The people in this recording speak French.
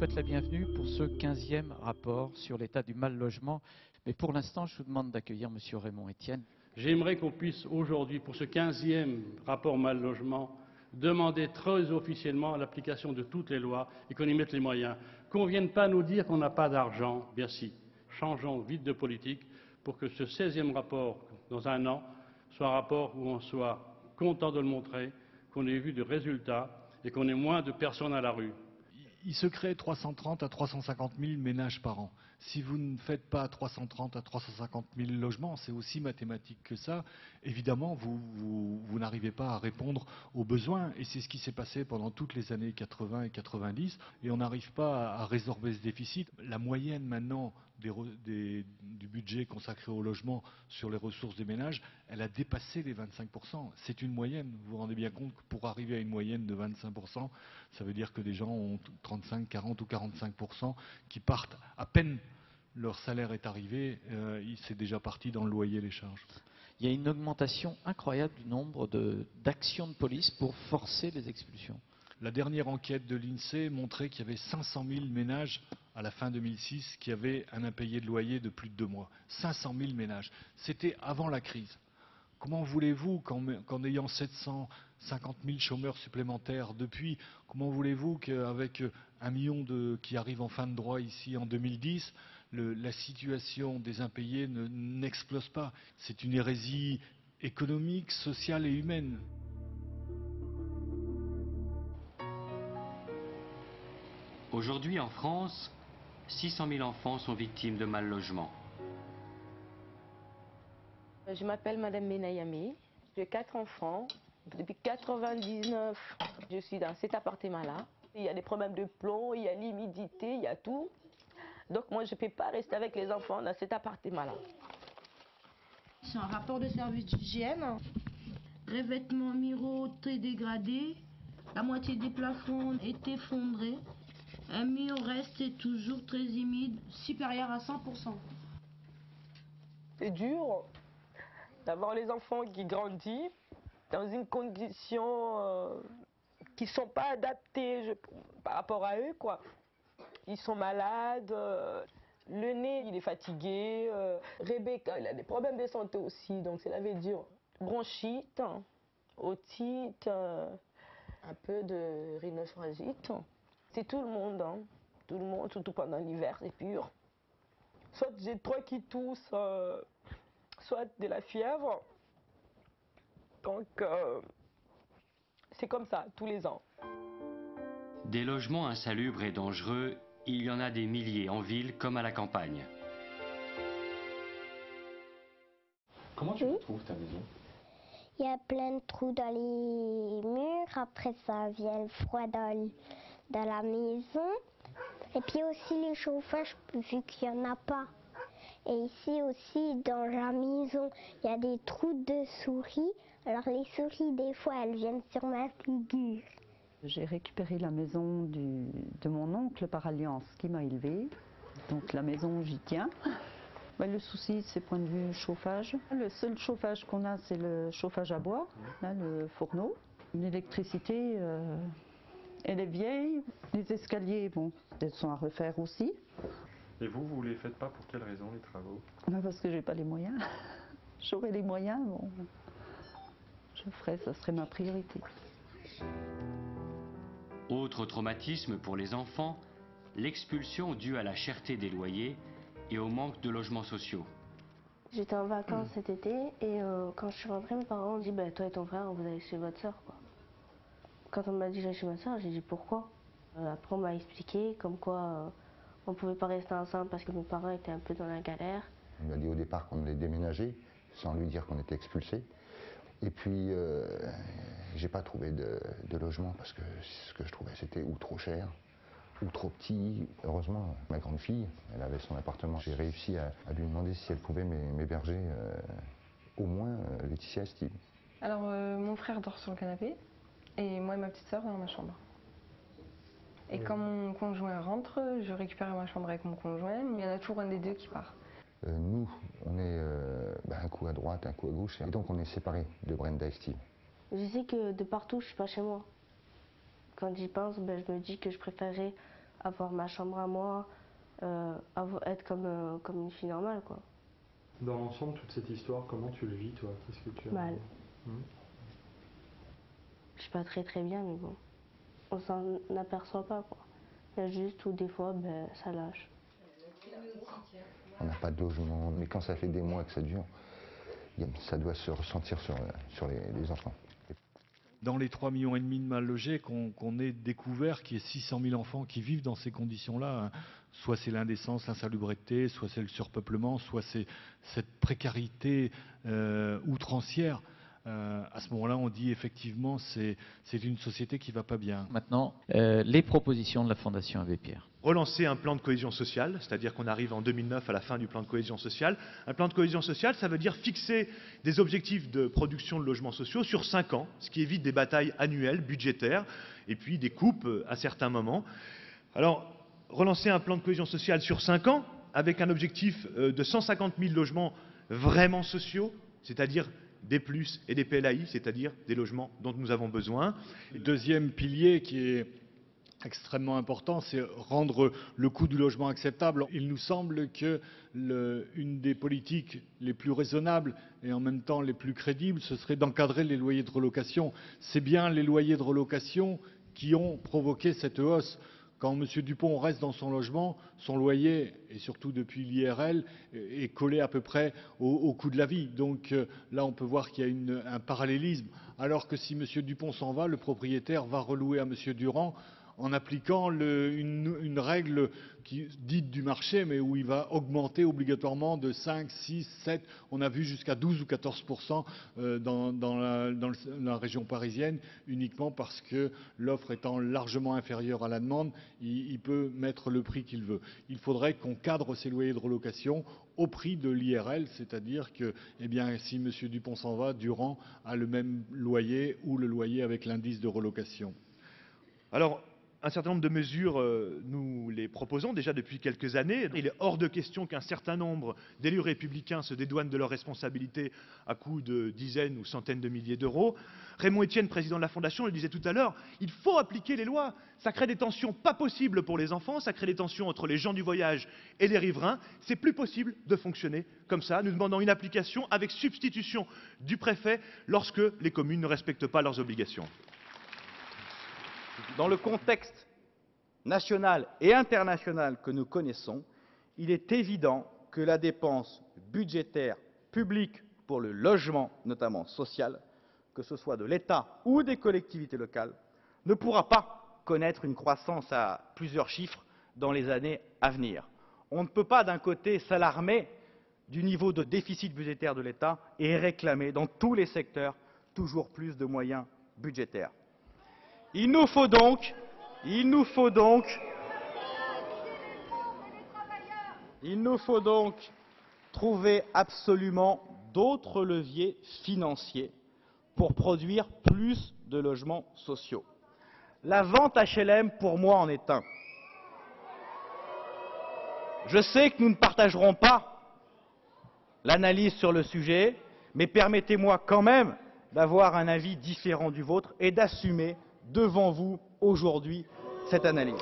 souhaite la bienvenue pour ce 15e rapport sur l'état du mal-logement. Mais pour l'instant, je vous demande d'accueillir M. Raymond Etienne. J'aimerais qu'on puisse aujourd'hui, pour ce 15e rapport mal-logement, demander très officiellement l'application de toutes les lois et qu'on y mette les moyens. Qu'on ne vienne pas nous dire qu'on n'a pas d'argent. Bien si, changeons vite de politique pour que ce 16e rapport, dans un an, soit un rapport où on soit content de le montrer, qu'on ait vu de résultats et qu'on ait moins de personnes à la rue. Il se crée 330 à 350 000 ménages par an. Si vous ne faites pas 330 à 350 000 logements, c'est aussi mathématique que ça. Évidemment, vous n'arrivez pas à répondre aux besoins. Et c'est ce qui s'est passé pendant toutes les années 80 et 90. Et on n'arrive pas à résorber ce déficit. La moyenne maintenant du budget consacré au logement sur les ressources des ménages, elle a dépassé les 25%. C'est une moyenne. Vous vous rendez bien compte que pour arriver à une moyenne de 25%, ça veut dire que des gens ont 35, 40 ou 45% qui partent à peine leur salaire est arrivé, c'est déjà parti dans le loyer, les charges. Il y a une augmentation incroyable du nombre d'actions de police pour forcer les expulsions. La dernière enquête de l'INSEE montrait qu'il y avait 500 000 ménages à la fin 2006 qui avaient un impayé de loyer de plus de 2 mois. 500 000 ménages. C'était avant la crise. Comment voulez-vous qu'en ayant 750 000 chômeurs supplémentaires depuis, comment voulez-vous qu'avec 1 million qui arrivent en fin de droit ici en 2010, la situation des impayés n'explose pas? C'est une hérésie économique, sociale et humaine. Aujourd'hui en France, 600 000 enfants sont victimes de mal-logement. Je m'appelle Madame Benayami, j'ai 4 enfants. Depuis 1999, je suis dans cet appartement-là. Il y a des problèmes de plomb, il y a l'humidité, il y a tout. Donc moi, je ne peux pas rester avec les enfants dans cet appartement-là. C'est un rapport de service d'hygiène. Revêtement muraux très dégradé. La moitié des plafonds est effondrée. Un mur reste toujours très humide, supérieur à 100%. C'est dur d'avoir les enfants qui grandissent dans une condition qui ne sont pas adaptées par rapport à eux, quoi. Ils sont malades, le nez il est fatigué, Rebecca elle a des problèmes de santé aussi, donc c'est la veut dire bronchite, otite, un peu de rhinopharyngite. C'est tout le monde, hein. Tout le monde, surtout pendant l'hiver, c'est pur. Soit j'ai 3 qui toussent, soit de la fièvre. Donc, c'est comme ça, tous les ans. Des logements insalubres et dangereux, il y en a des milliers en ville comme à la campagne. Comment tu trouves ta maison? Il y a plein de trous dans les murs, après ça vient le froid dans la maison. Et puis aussi les chauffages, vu qu'il n'y en a pas. Et ici aussi, dans la maison, il y a des trous de souris. Alors les souris, des fois, elles viennent sur ma figure. J'ai récupéré la maison de mon oncle par alliance qui m'a élevée. Donc la maison, j'y tiens. Le souci, c'est point de vue chauffage. Le seul chauffage qu'on a, c'est le chauffage à bois, là, le fourneau. L'électricité, elle est vieille. Les escaliers, bon, elles sont à refaire aussi. Et vous les faites pas pour quelle raison, les travaux? Parce que j'ai pas les moyens. J'aurais les moyens, bon, je ferais, ça serait ma priorité. Autre traumatisme pour les enfants, l'expulsion due à la cherté des loyers et au manque de logements sociaux. J'étais en vacances cet été et quand je suis rentrée, mes parents ont dit toi et ton frère, vous allez chez votre soeur, quoi. Quand on m'a dit j'allais chez ma soeur, j'ai dit pourquoi. Après on m'a expliqué comme quoi on ne pouvait pas rester ensemble parce que mes parents étaient un peu dans la galère. On lui a dit au départ qu'on allait déménager sans lui dire qu'on était expulsés. Et puis j'ai pas trouvé de logement parce que ce que je trouvais c'était ou trop cher ou trop petit. Heureusement, ma grande fille, elle avait son appartement. J'ai réussi à lui demander si elle pouvait m'héberger au moins Laetitia et Steve. Alors mon frère dort sur le canapé et moi et ma petite sœur dans ma chambre. Et quand mon conjoint rentre, je récupère ma chambre avec mon conjoint, mais il y en a toujours un des deux qui part. Nous, on est un coup à droite, un coup à gauche, et donc on est séparés de Brenda et Steve. Je sais que de partout, je suis pas chez moi. Quand j'y pense, je me dis que je préférerais avoir ma chambre à moi, être comme une fille normale, quoi. Dans l'ensemble, toute cette histoire, comment tu le vis, toi? Qu'est-ce que tu as... Mal. Je suis pas très bien, mais bon, on s'en aperçoit pas, quoi. Il y a juste où des fois, ben, ça lâche. On n'a pas de logement, mais quand ça fait des mois que ça dure, ça doit se ressentir sur les enfants. Dans les 3,5 millions de mal logés, qu'on ait découvert qu'il y ait 600 000 enfants qui vivent dans ces conditions-là, hein. Soit c'est l'indécence, l'insalubrité, soit c'est le surpeuplement, soit c'est cette précarité outrancière. À ce moment-là, on dit effectivement c'est une société qui ne va pas bien. Maintenant, les propositions de la Fondation Abbé Pierre. Relancer un plan de cohésion sociale, c'est-à-dire qu'on arrive en 2009 à la fin du plan de cohésion sociale. Un plan de cohésion sociale, ça veut dire fixer des objectifs de production de logements sociaux sur 5 ans, ce qui évite des batailles annuelles, budgétaires, et puis des coupes à certains moments. Alors, relancer un plan de cohésion sociale sur 5 ans, avec un objectif de 150 000 logements vraiment sociaux, c'est-à-dire des plus et des PLAI, c'est-à-dire des logements dont nous avons besoin. Le deuxième pilier qui est extrêmement important, c'est rendre le coût du logement acceptable. Il nous semble que une des politiques les plus raisonnables et en même temps les plus crédibles, ce serait d'encadrer les loyers de relocation. C'est bien les loyers de relocation qui ont provoqué cette hausse. Quand M. Dupont reste dans son logement, son loyer, et surtout depuis l'IRL, est collé à peu près au coût de la vie. Donc là, on peut voir qu'il y a un parallélisme. Alors que si M. Dupont s'en va, le propriétaire va relouer à M. Durand en appliquant une règle dite du marché, mais où il va augmenter obligatoirement de 5, 6, 7, on a vu jusqu'à 12 ou 14% dans la région parisienne, uniquement parce que l'offre étant largement inférieure à la demande, il peut mettre le prix qu'il veut. Il faudrait qu'on cadre ces loyers de relocation au prix de l'IRL, c'est-à-dire que si M. Dupont s'en va, Durand a le même loyer ou le loyer avec l'indice de relocation. Alors, un certain nombre de mesures, nous les proposons déjà depuis quelques années. Il est hors de question qu'un certain nombre d'élus républicains se dédouanent de leurs responsabilités à coût de dizaines ou centaines de milliers d'euros. Raymond Etienne, président de la Fondation, le disait tout à l'heure, il faut appliquer les lois. Ça crée des tensions pas possibles pour les enfants, ça crée des tensions entre les gens du voyage et les riverains. C'est plus possible de fonctionner comme ça. Nous demandons une application avec substitution du préfet lorsque les communes ne respectent pas leurs obligations. Dans le contexte national et international que nous connaissons, il est évident que la dépense budgétaire publique pour le logement, notamment social, que ce soit de l'État ou des collectivités locales, ne pourra pas connaître une croissance à plusieurs chiffres dans les années à venir. On ne peut pas d'un côté s'alarmer du niveau de déficit budgétaire de l'État et réclamer dans tous les secteurs toujours plus de moyens budgétaires. Il nous faut donc trouver absolument d'autres leviers financiers pour produire plus de logements sociaux. La vente HLM, pour moi, en est un. Je sais que nous ne partagerons pas l'analyse sur le sujet, mais permettez-moi quand même d'avoir un avis différent du vôtre et d'assumer devant vous aujourd'hui cette analyse.